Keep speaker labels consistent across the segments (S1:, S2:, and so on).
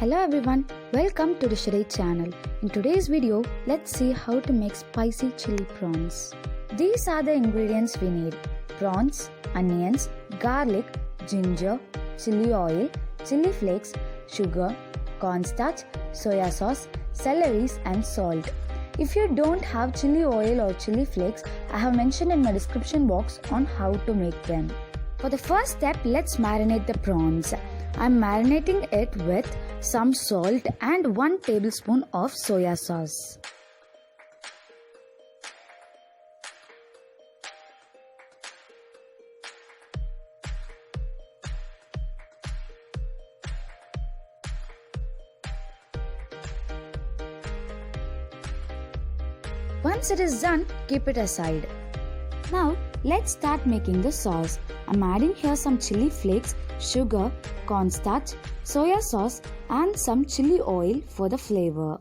S1: Hello everyone, welcome to the Shirei channel. In today's video, let's see how to make spicy chili prawns. These are the ingredients we need: prawns, onions, garlic, ginger, chili oil, chili flakes, sugar, cornstarch, soya sauce, celeries and salt. If you don't have chili oil or chili flakes, I have mentioned in my description box on how to make them. For the first step, let's marinate the prawns. I'm marinating it with some salt and 1 tablespoon of soya sauce. Once it is done, keep it aside. Now, let's start making the sauce. I'm adding here some chili flakes, sugar, cornstarch, soya sauce and some chili oil for the flavor.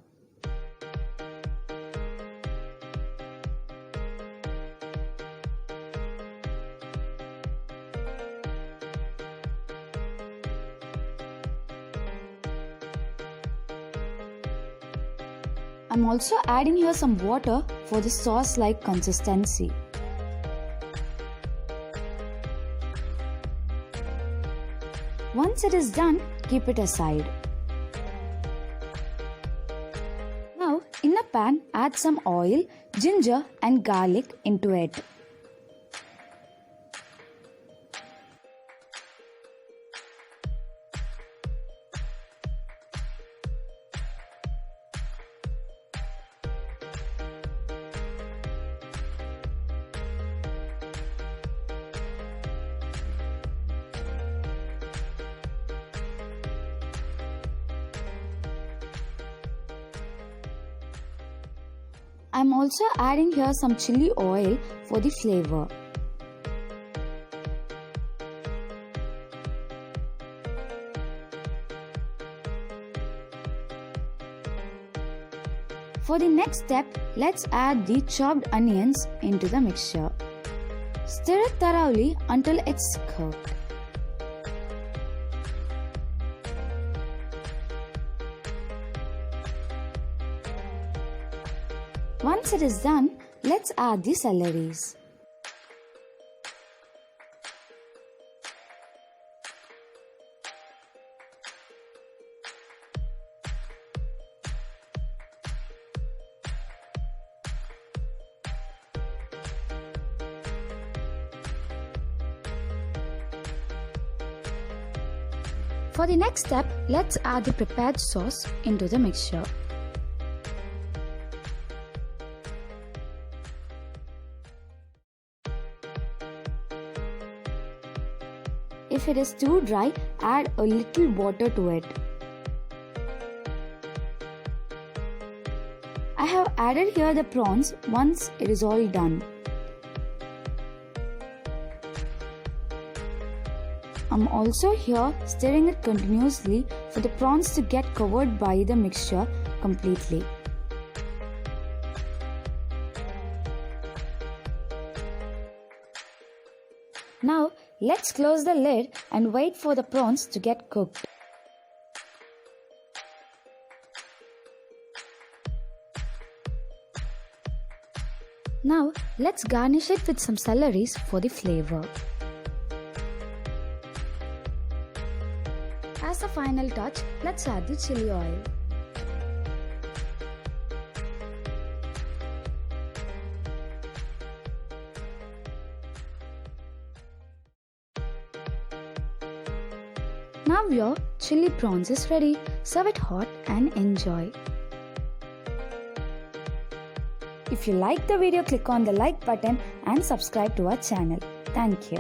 S1: I'm also adding here some water for the sauce-like consistency. Once it is done, keep it aside. Now, in a pan, add some oil, ginger and garlic into it. I'm also adding here some chili oil for the flavor. For the next step, let's add the chopped onions into the mixture. Stir it thoroughly until it's cooked. Once it is done, let's add the celeries. For the next step, let's add the prepared sauce into the mixture. If it is too dry, add a little water to it. I have added here the prawns once it is all done. I'm also here stirring it continuously for the prawns to get covered by the mixture completely. Now, let's close the lid and wait for the prawns to get cooked. Now, let's garnish it with some celeries for the flavor. As a final touch, let's add the chili oil. Now your chili prawns is ready. Serve it hot and enjoy. If you like the video, click on the like button and subscribe to our channel. Thank you.